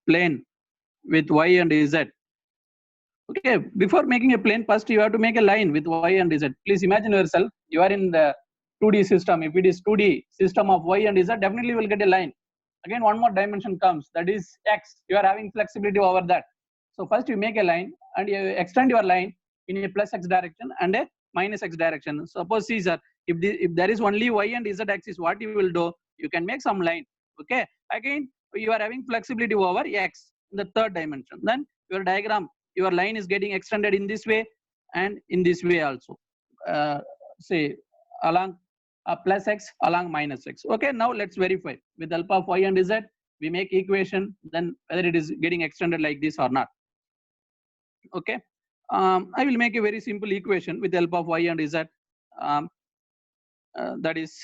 plane with y and z. Okay, before making a plane, first you have to make a line with y and z. Please imagine yourself, you are in the 2D system. If it is 2D system of y and z, definitely you will get a line. Again, one more dimension comes, that is x. You are having flexibility over that. So first you make a line and you extend your line in a plus x direction and a minus x direction. Suppose, see sir, if there is only y and z axis, what you will do? You can make some line. Okay, again you are having flexibility over x in the third dimension. Then your diagram, your line is getting extended in this way and in this way also. Say along plus x along minus x. Okay, now let's verify with help of y and z. We make equation, then whether it is getting extended like this or not. Okay, I will make a very simple equation with the help of y and z. That is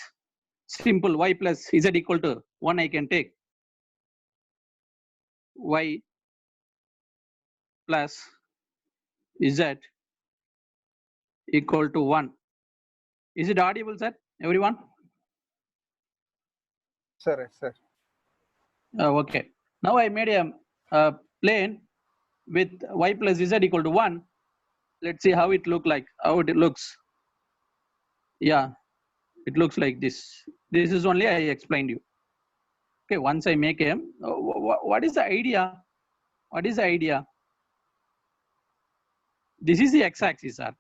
simple. Y plus z equal to 1. I can take y plus z equal to 1. Is it audible, sir? Everyone? Sir, sir. Okay. Now I made a plane with y plus z equal to 1. Let's see how it look like. How it looks. Yeah, it looks like this. This is only I explained you. Okay. Once I make a, what is the idea? What is the idea? This is the x-axis, sir.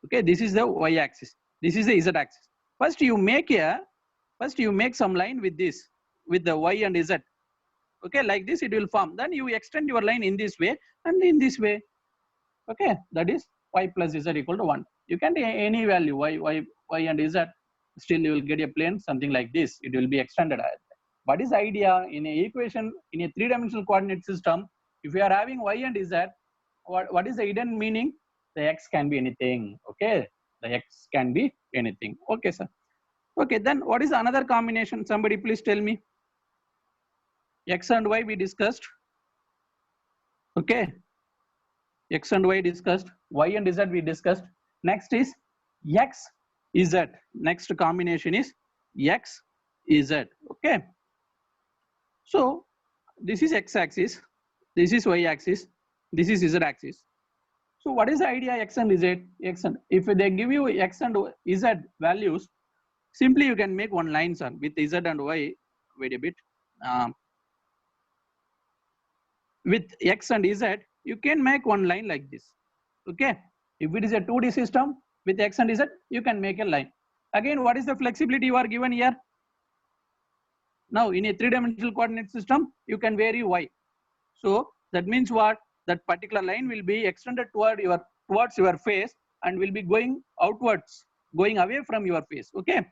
Okay. This is the y-axis. This is the z-axis. First you make some line with this, with the y and z. Okay, like this it will form. Then you extend your line in this way and in this way. Okay, that is y plus z equal to 1. You can take any value y and z. Still you will get a plane something like this. It will be extended. What is the idea in a equation in a 3-dimensional coordinate system? If you are having y and z, what is the hidden meaning? The x can be anything. Okay, the x can be anything. Okay, sir. Okay, then what is another combination? Somebody please tell me. X and y we discussed. Okay, x and y discussed, y and z we discussed. Next is x z. Next combination is x z. Okay, so this is x axis, this is y axis, this is z axis. So what is the idea x and z? X and, if they give you x and z values, simply you can make one line, sir, with z and y. Wait a bit. With x and z, you can make one line like this. Okay, if it is a 2D system with x and z, you can make a line. Again, what is the flexibility you are given here? Now in a 3-dimensional coordinate system, you can vary y. So that means what? That particular line will be extended towards your face and will be going outwards, going away from your face. Okay,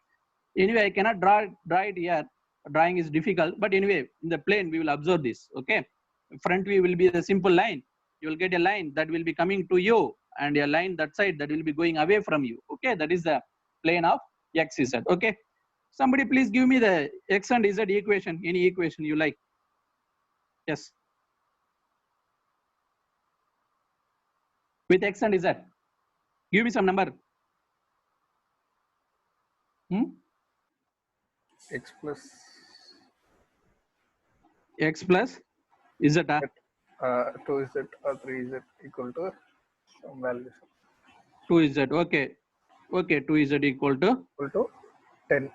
anyway I cannot draw it here. Drawing is difficult, but anyway in the plane we will observe this. Okay, front view will be the simple line. You will get a line that will be coming to you and a line that side that will be going away from you. Okay, that is the plane of x z. Okay, somebody please give me the x and z equation, any equation you like. Yes, with x and z, give me some number. X plus z. 2z or 3z equal to some value. 2z. Okay, okay, 2z equal to 10.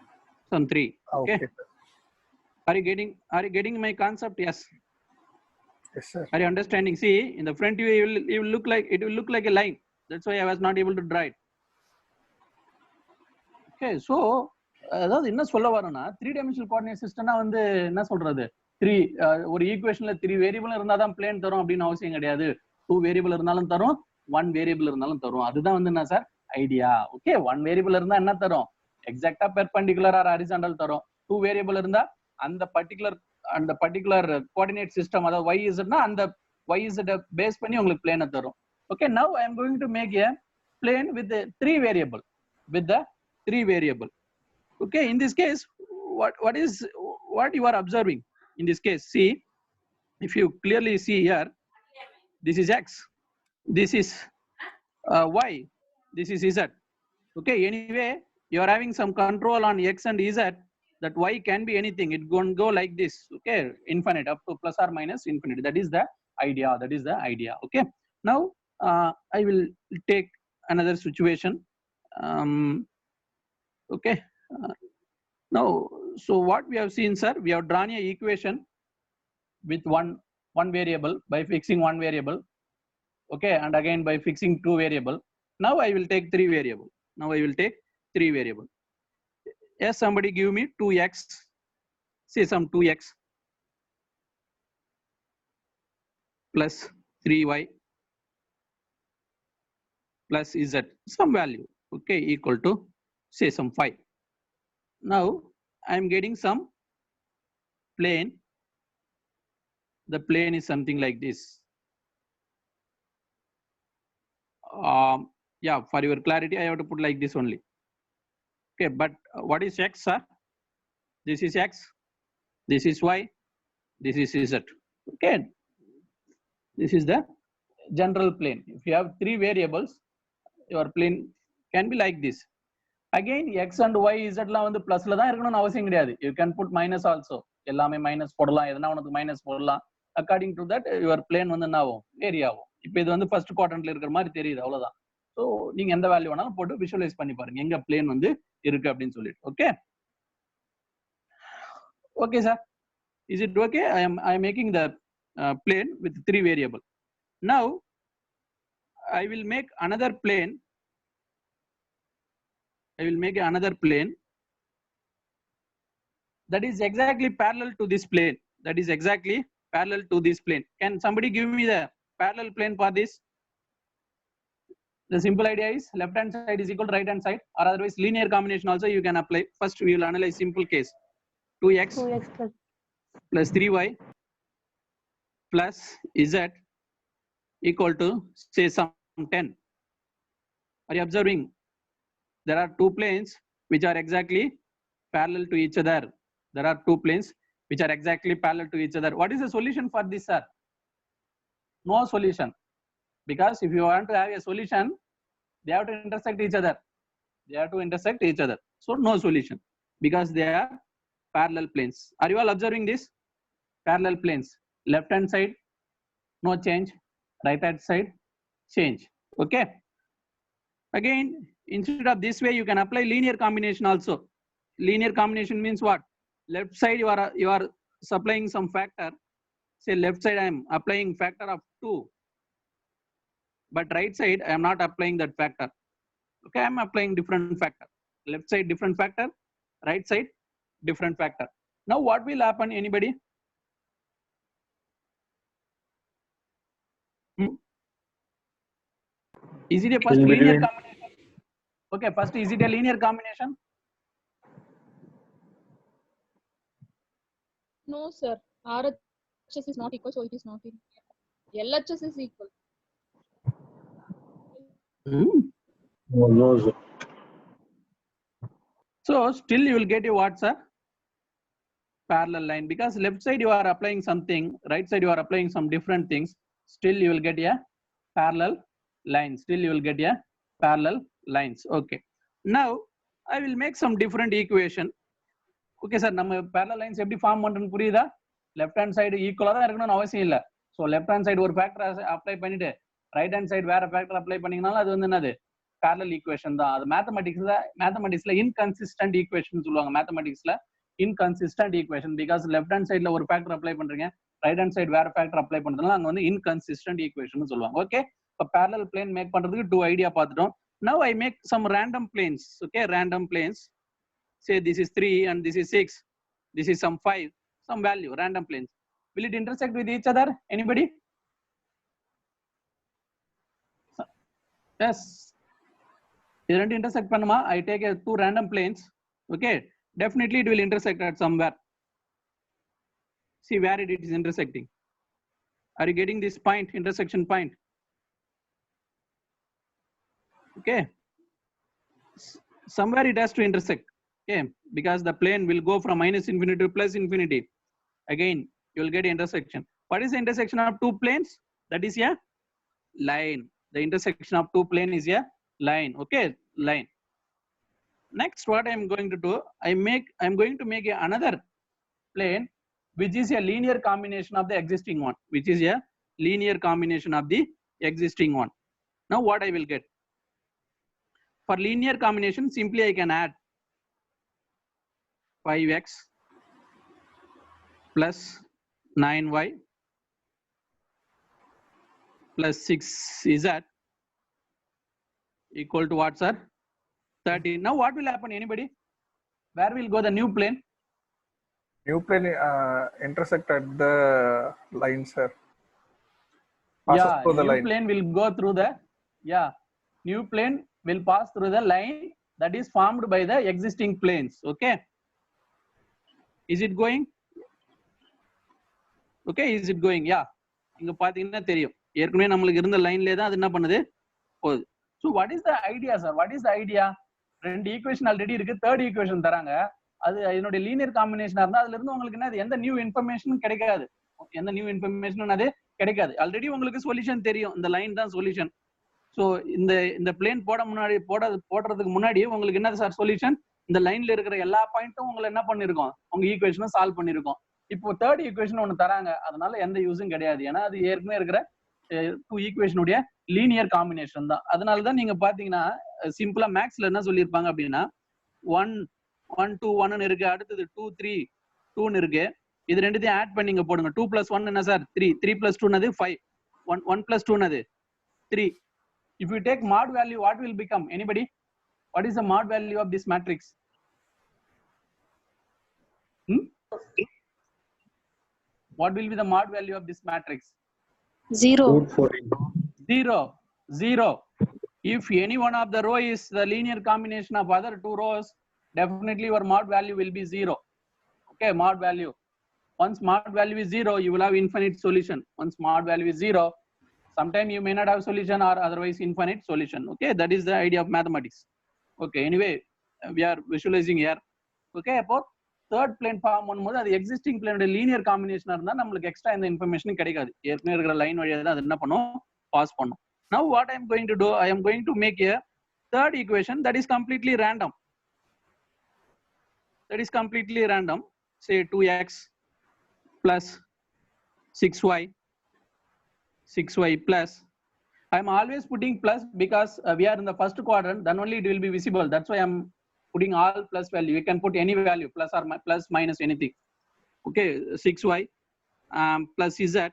Some 3. Okay. Okay. Are you getting my concept? Yes. Yes, sir. Are you understanding? See, in the front view, it will look like a line. That's why I was not able to draw it. Okay, so அதாவது என்ன சொல்ல வரோம்னா 3-dimensional coordinate systemனா வந்து என்ன சொல்றது, 3 ஒரு ஈக்குவேஷன்ல 3 variable இருந்தா தான் plane தரும் அப்படின்னு அவசியம் கிடையாது. 2 வேரியபிள் இருந்தாலும் தரும், 1 வேரியபிள் இருந்தாலும் தரும். அதுதான் வந்து என்ன சார் ஐடியா. ஓகே, 1 வேரியபிள் இருந்தா என்ன தரும்? எக்ஸாக்டா பெர்பெண்டிகுலர் ஆர் ஹரிசாண்டல் தரும். 2 வேரியபிள் இருந்தா அந்த பர்டிகுலர் கோஆர்டினேட் சிஸ்டம், அதாவது y z னா அந்த y z பேஸ் பண்ணி உங்களுக்கு பிளேனை தரும். Okay, now I am going to make a plane with the 3 variable. Okay, in this case, what you are observing in this case? See, if you clearly see here, this is x, this is y, this is z. Okay, anyway, you are having some control on x and z. that y can be anything. It won't go like this. Okay, infinite up to plus or minus infinity. That is the idea. That is the idea. Okay. Now I will take another situation. Okay. Now, so what we have seen, sir, we have drawn a equation with one variable by fixing one variable. Okay, and again by fixing two variable. Now I will take three variable. Now I will take three variable. Yes, somebody give me 2x. Say some 2x plus 3y plus z, some value. Okay, equal to say some 5. Now I am getting some plane. The plane is something like this. Yeah, for your clarity, I have to put like this only. Okay, but what is x, sir? This is x, this is y, this is z. Okay, this is the general plane. If you have three variables, your plane can be like this. Again, x and y, z la vandu plus la dhaan irukonu avasiyam kediyadu. You can put minus also. Ellame minus podalam, edana unakku minus podalam. According to that, your plane vandu enna avum, vary avum. Ipo idu vandu first quadrant la irukra mari theriyudhu, avladhaan. So neenga endha value venalum potu visualize panni paarenga, enga plane vandu irukku appdin sollitu. Okay. Okay, sir. Is it okay? I am making the plane with three variable. Now I will make another plane. I will make another plane that is exactly parallel to this plane. That is exactly parallel to this plane. Can somebody give me the parallel plane for this? The simple idea is left hand side is equal to right hand side, or otherwise linear combination also you can apply. First we will analyze simple case. 2x plus 3y plus z equal to say some 10. Are you observing? There are two planes which are exactly parallel to each other. There are two planes which are exactly parallel to each other. What is the solution for this, sir? No solution. Because if you want to have a solution, they have to intersect each other. They have to intersect each other. So no solution because they are parallel planes. Are you all observing this? Parallel planes. Left hand side, no change. Right hand side, change. Okay. Again, instead of this way, you can apply linear combination also. Linear combination means what? Left side you are supplying some factor. Say left side I am applying factor of 2, but right side I am not applying that factor. Okay, I am applying different factor. Left side different factor, right side different factor. Now what will happen? Anybody? Is it a first linear combination? Okay, first is it a linear combination? No, sir. RHS is not equal, so it is not equal. LHS is equal. No, sir. So still you will get a what, sir? Parallel line, because left side you are applying something, right side you are applying some different things. Still you will get a parallel line. Still you will get a parallel lines. Okay. Now I will make some different equation. Okay, sir. நம்ம parallel lines எப்படி form பண்றோம்னு புரியுதா? Left hand side ஈக்குவலா தான் இருக்கணும்னு அவசியம் இல்லை. So left hand side ஒரு ஃபேக்டர் அப்ளை பண்ணிட்டு ரைட் ஹேண்ட் சைடு வேற ஃபேக்டர் அப்ளை பண்ணீங்கனாலும் அது வந்து என்னது parallel ஈக்குவேஷன் தான். அது மேத்தமெட்டிக்ஸ்ல இன்கன்சிஸ்டன்ட் ஈக்குவேஷன் சொல்லுவாங்க. மேத்தமெட்டிக்ஸ்ல inconsistent equation, because left hand சைடுல ஒரு ஃபேக்டர் அப்ளை பண்றீங்க, ரைட் ஹேண்ட் சைடு வேற ஃபேக்டர் அப்ளை பண்றதுனால அங்க வந்து இன்கன்சிஸ்டன்ட் ஈக்குவேஷன் சொல்லுவாங்க. ஓகே, இப்போ parallel plane மேக் பண்றதுக்கு டூ ஐடியா பார்த்துட்டோம். Now I make some random planes. Okay, random planes. Say this is 3 and this is 6. This is some 5, some value, random planes. Will it intersect with each other? Anybody? Yes. It intersect panuma. I take two random planes. Okay, definitely it will intersect at somewhere. See where it is intersecting. Are you getting this point, intersection point? Okay. Somewhere it has to intersect. Okay, because the plane will go from minus infinity to plus infinity. Again, you will get intersection. What is the intersection of two planes? That is a line. The intersection of two planes is a line. Okay, line. Next, what I'm going to do, I'm going to make another plane which is a linear combination of the existing one, which is a linear combination of the existing one. Now what I will get? For linear combination, simply I can add 5x plus 9y plus 6z equal to what, sir? 30. Now what will happen, anybody? Where will go the new plane? New plane intersect at the line, sir. Passes through the New line. plane will go through the, new plane will pass through the line that is formed by the existing planes. Okay. Is it going? Okay, is it going? Yeah. இங்க பாத்தீங்கன்னா தெரியும் ஏற்கனவே நம்மளுக்கு இருந்த லைன்லயே தான் அது என்ன பண்ணுது போகுது. So what is the idea, sir? What is the idea? ரெண்டு ஈக்குவேஷன் ஆல்ரெடி இருக்கு, தேர்ட் ஈக்குவேஷன் தராங்க. அது இதனுடைய லீனியர் காம்பினேஷனா இருந்தா அதுல இருந்து உங்களுக்கு என்ன எந்த நியூ இன்ஃபர்மேஷனும் கிடைக்காது. எந்த நியூ இன்ஃபர்மேஷனும் அது கிடைக்காது. ஆல்ரெடி உங்களுக்கு சொல்யூஷன் தெரியும், இந்த லைன் தான் சொல்யூஷன். ஸோ இந்த பிளேன் போடுறதுக்கு முன்னாடி உங்களுக்கு என்ன சார் சொல்யூஷன்? இந்த லைன்ல இருக்கிற எல்லா பாயிண்ட்டும் உங்களை என்ன பண்ணிருக்கோம், உங்க ஈக்குவேஷனும் சால்வ் பண்ணிருக்கோம். இப்போ தேர்ட் ஈக்குவேஷன் ஒன்று தராங்க, அதனால எந்த யூஸும் கிடையாது. ஏன்னா அது ஏற்கனவே இருக்கிற டூ ஈக்குவேஷனுடைய லீனியர் காம்பினேஷன் தான். அதனாலதான் நீங்க பாத்தீங்கன்னா சிம்பிளா மேக்ஸ்ல என்ன சொல்லியிருப்பாங்க அப்படின்னா 1 1 2 1 இருக்கு, அடுத்தது 2 3 2 இருக்கு. இது ரெண்டுத்தையும் ஆட் பண்ணி இங்க போடுங்க. 2 + 1 என்ன சார்? 3. 3 + 2 என்னது? 5. 1 + 2 என்னது? 3. If you take mod value, what will become? Anybody? What is the mod value of this matrix? What will be the mod value of this matrix? 0. 0. 0. If any one of the row is the linear combination of other two rows, definitely your mod value will be 0. Okay, mod value. Once mod value is 0, you will have infinite solution. Once mod value is 0, sometime you may not have solution or otherwise infinite solution. Okay, that is the idea of mathematics. Okay, anyway, we are visualizing here. Okay, அப்போ third plane form பண்ணும்போது அது existing பிளேனோட linear காம்பினேஷனா இருந்தா நம்மளுக்கு extra இந்த information கிடைக்காது. ஏற்கனவே இருக்கிற line வழியா தான் அது என்ன பண்ணும், பாஸ் பண்ணும். Now what I am going to do, I am going to make a third equation that is completely random. That is completely random. Say 2x plus 6y plus. I am always putting plus because we are in the first quadrant, then only it will be visible. That's why I am putting all plus value. You can put any value, plus or plus minus anything. Okay, 6y plus z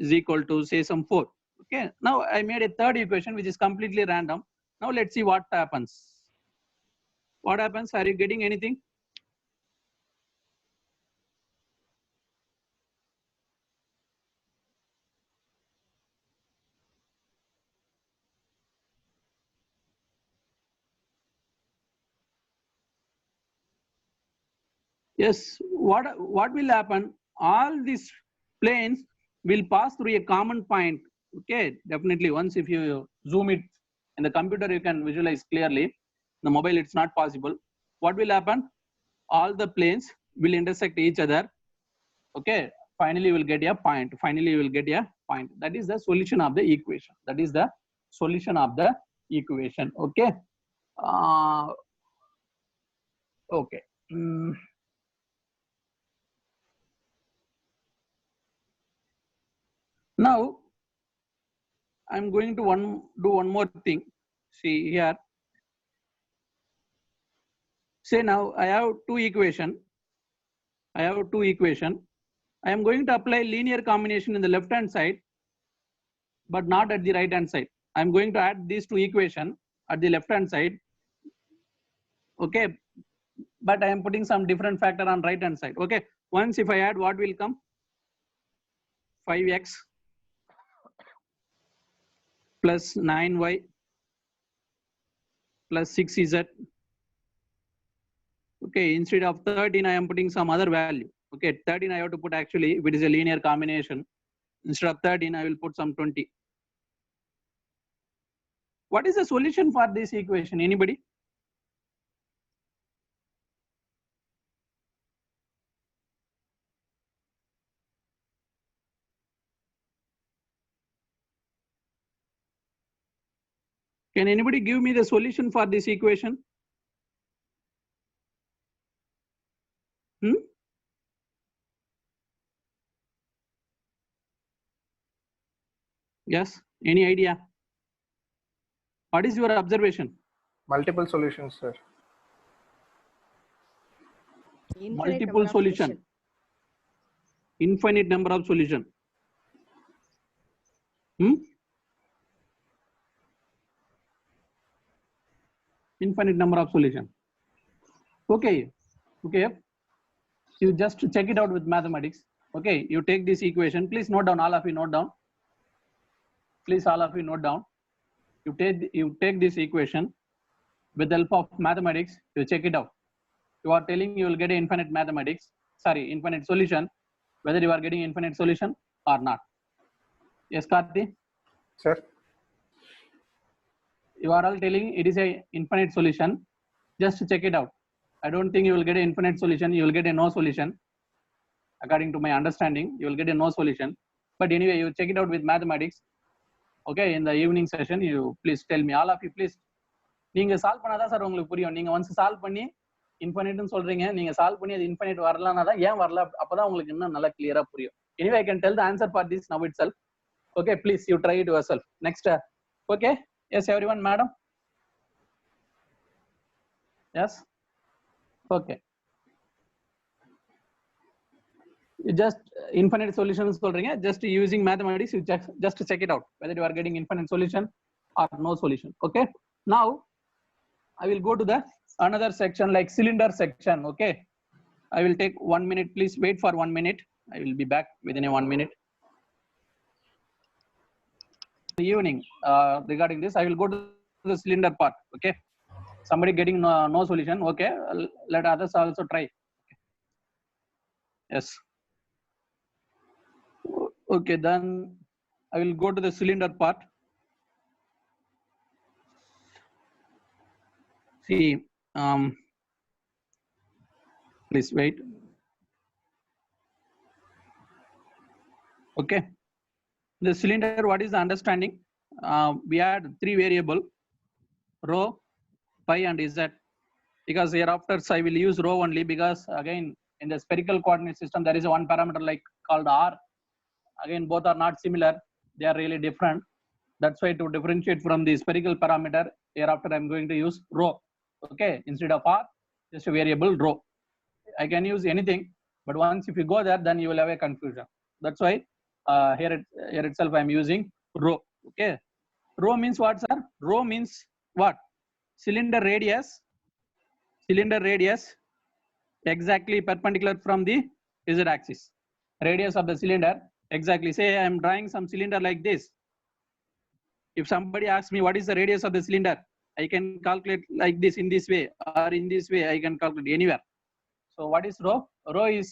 is equal to say some 4. Okay, now I made a third equation which is completely random. Now let's see what happens. What happens? Are you getting anything? Yes, what will happen? All these planes will pass through a common point. Okay, definitely once if you zoom it in the computer you can visualize clearly. The mobile it's not possible. What will happen? All the planes will intersect each other. Okay, finally you will get a point. Finally you will get a point. That is the solution of the equation. That is the solution of the equation. Okay. Okay. Now I'm going to do one more thing. See here. Say now I have two equation. I am going to apply linear combination in the left hand side, but not at the right hand side. I am going to add these two equation at the left hand side. Okay, but I am putting some different factor on right hand side. Okay, once if I add, what will come? 5x plus 9y plus 6z. Okay, instead of 13 I am putting some other value. Okay, 13 I have to put, actually if it is a linear combination, instead of 13 I will put some 20. What is the solution for this equation? Anybody? Can anybody give me the solution for this equation? Yes, any idea? What is your observation? Multiple solutions, sir. Infinite Multiple number of solution. Infinite number of solution. Infinite number of solution. Okay. You just check it out with mathematics. Okay, you take this equation. Please note down, all of you note down. Please, all of you note down. You take this equation with the help of mathematics. You check it out. You are telling you will get an infinite solution, whether you are getting infinite solution or not. Yes, Karthi? Sir, You are all telling it is a infinite solution. Just check it out. I don't think you will get an infinite solution. You will get a no solution. According to my understanding, you will get a no solution. But anyway, you check it out with mathematics. Okay, in the evening session, you please tell me, all of you, please. நீங்க solve பண்ணாதான் sir உங்களுக்கு புரியும். நீங்க once solve பண்ணி இன்ஃபினிட்னு சொல்றீங்க, நீங்க solve பண்ணி அது இன்ஃபினிட் வரலன்னா தான் ஏன் வரல, அப்பதான் உங்களுக்கு இன்னும் நல்லா கிளியரா புரியும். Anyway, I can tell the answer for this now itself. Okay, please you try it yourself. Next, okay, yes everyone, madam. Yes, okay. You just infinite solutions சொல்றீங்க, just using mathematics, you just check it out whether you are getting infinite solution or no solution. Okay, now I will go to the another section like cylinder section. Okay, I will take 1 minute. Please wait for 1 minute. I will be back within a 1 minute. The evening regarding this, I will go to the cylinder part. Okay, somebody getting no solution. Okay, let others also try. Yes. Okay, then I will go to the cylinder part. See, please wait. Okay, the cylinder, what is the understanding? We had 3 variable, rho, pi and z, because hereafter I will use rho only, because again in the spherical coordinate system there is one parameter like called r. Again, both are not similar, they are really different. That's why to differentiate from the spherical parameter, hereafter I'm going to use rho. Okay, instead of r, just a variable rho. I can use anything, but once if you go there, then you will have a confusion. That's why here itself I'm using rho. Okay, rho means what, sir? Rho means what? Cylinder radius exactly perpendicular from the z axis. Radius of the cylinder exactly. Say I am drawing some cylinder like this. If somebody asks me what is the radius of the cylinder, I can calculate like this, in this way, or in this way I can calculate anywhere. So what is rho? Rho is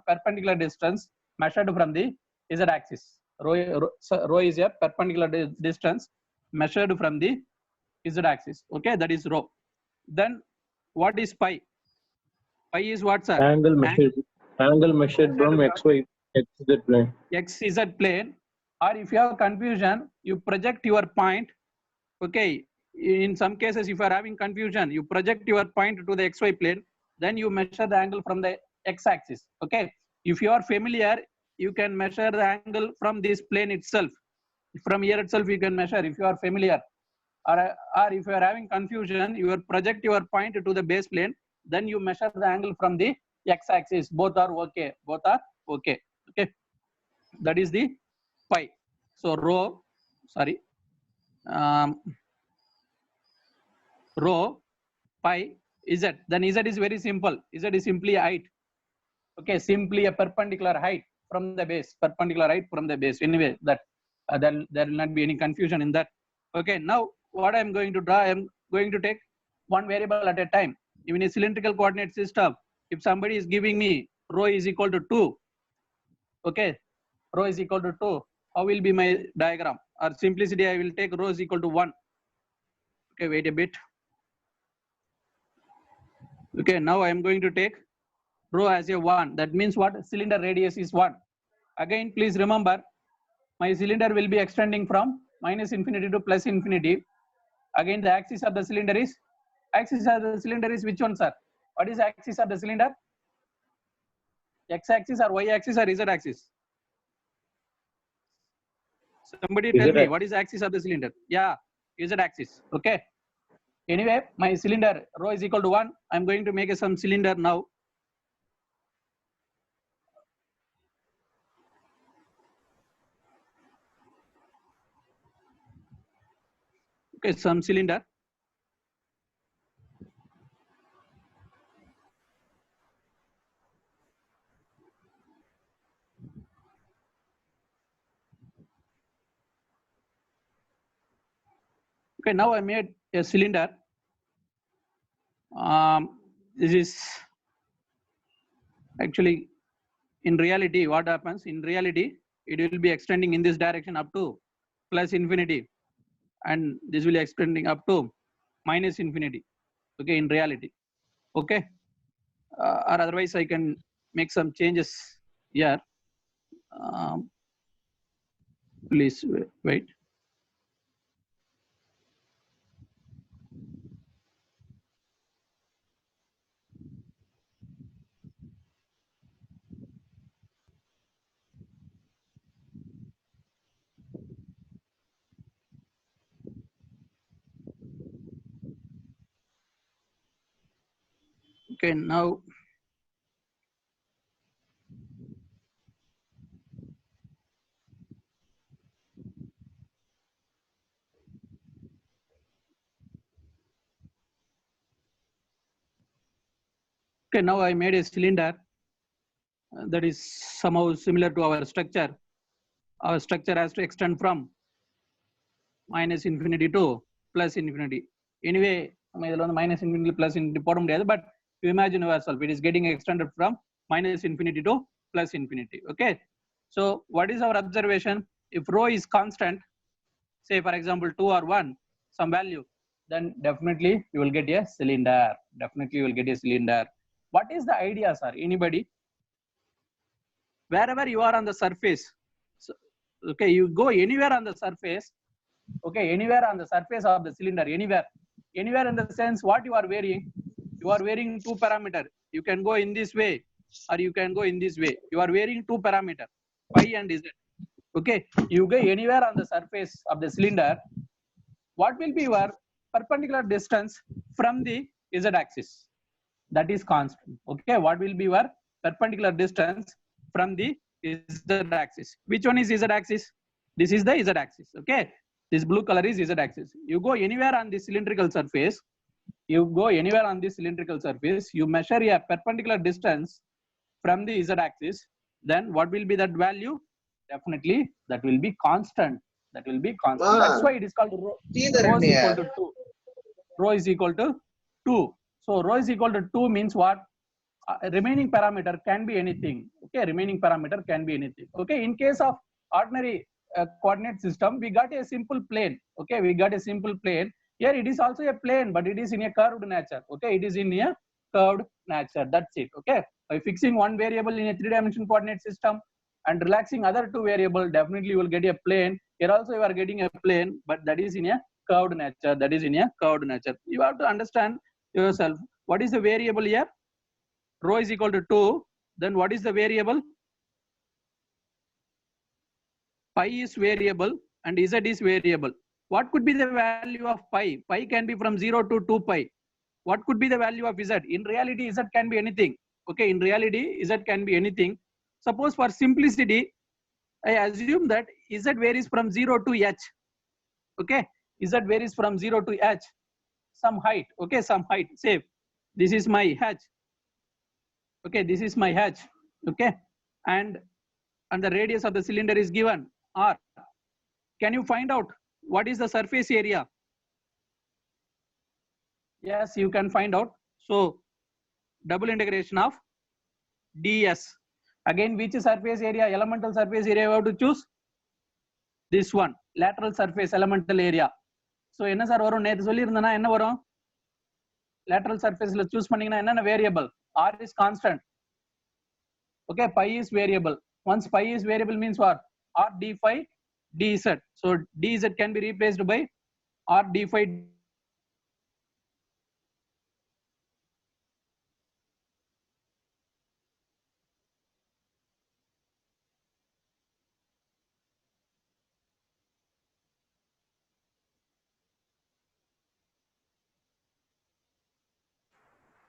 perpendicular distance measured from the z axis. Rho is a perpendicular distance measured from the z axis. Okay, that is rho. Then what is pi? Pi is what, sir? Angle measured from XZ plane. XZ plane. Or if you have confusion, you project your point. Okay, in some cases if you are having confusion, you project your point to the XY plane, then you measure the angle from the X axis. Okay, if you are familiar, you can measure the angle from this plane itself. From here itself you can measure if you are familiar. Or if you are having confusion, you will project your point to the base plane, then you measure the angle from the X axis. Both are okay. Okay, that is the pi. So rho pi z. Then z is very simple. Z is simply height. Okay, simply a perpendicular height from the base. Anyway, that there will not be any confusion in that. Okay, now what I am going to draw, I am going to take one variable at a time. Even a cylindrical coordinate system, if somebody is giving me rho is equal to 2, okay, rho is equal to 2, how will be my diagram? Or simplicity, I will take rho is equal to 1. Okay, wait a bit. Okay, now I am going to take rho as a 1. That means what? Cylinder radius is 1. Again, please remember, my cylinder will be extending from minus infinity to plus infinity. Again, the axis of the cylinder is which one, sir? What is the axis of the cylinder? X axis or Y axis or Z axis? Somebody tell me what is the axis of the cylinder? Yeah, Z axis. Okay. Anyway, my cylinder rho is equal to 1. I'm going to make some cylinder now. Okay, some cylinder. Okay, now I made a cylinder. This is actually, in reality, what happens? In reality, it will be extending in this direction up to plus infinity, and this will be extending up to minus infinity. Okay, in reality. Okay, or otherwise I can make some changes here. Please wait. Okay, now I made a cylinder that is somehow similar to our structure. Our structure has to extend from minus infinity to plus infinity. Anyway, minus infinity plus infinity, but you imagine yourself, it is getting extended from minus infinity to plus infinity. Okay, so what is our observation? If rho is constant, say for example 2 or 1, some value, then definitely you will get a cylinder. Definitely you will get a cylinder. What is the idea, sir? Anybody? Wherever you are on the surface, so, okay, you go anywhere on the surface. Okay, anywhere on the surface of the cylinder, anywhere in the sense what you are wearing. You are wearing 2 parameter. You can go in this way or you can go in this way. You are wearing 2 parameter, phi and z. Okay, you go anywhere on the surface of the cylinder. What will be your perpendicular distance from the z axis? That is constant. Okay, what will be your perpendicular distance from the z axis? Which one is z axis? This is the z axis. Okay, this blue color is z axis. You go anywhere on the cylindrical surface. You measure a perpendicular distance from the z axis. Then what will be that value? Definitely that will be constant. That's why it is called rho is equal to 2. Rho is equal to 2. So rho is equal to 2 means what? Remaining parameter can be anything. Okay, remaining parameter can be anything. Okay, in case of ordinary coordinate system, we got a simple plane. Okay, we got a simple plane. Here it is also a plane, but it is in a curved nature. Okay, it is in a curved nature. That's it. Okay, by fixing one variable in a 3-dimensional coordinate system and relaxing other 2 variable, definitely you will get a plane. Here also you are getting a plane, but that is in a curved nature. You have to understand yourself. What is the variable here? Rho is equal to 2. Then what is the variable? Pi is variable and z is variable. What could be the value of pi? Pi can be from 0 to 2 pi. What could be the value of z? In reality, z can be anything. Okay, in reality, z can be anything. Suppose for simplicity, I assume that z varies from 0 to h. Okay, z varies from 0 to h. Some height. Okay, some height. Say, this is my h. Okay, this is my h. Okay, and the radius of the cylinder is given r. Can you find out what is the surface area? Yes, you can find out. So double integration of ds. Again, which surface area? Elemental surface area you have to choose. This one, lateral surface elemental area. So என்ன sir வரும்? நேத்து சொல்லியிருந்தேனா என்ன வரும்? Lateral surface ல choose பண்ணீங்கன்னா என்ன variable? R is constant. Okay, pi is variable. Once pi is variable means what? R d phi dz. So dz can be replaced by R d phi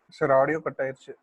sir audio cut ஆயிருச்சு.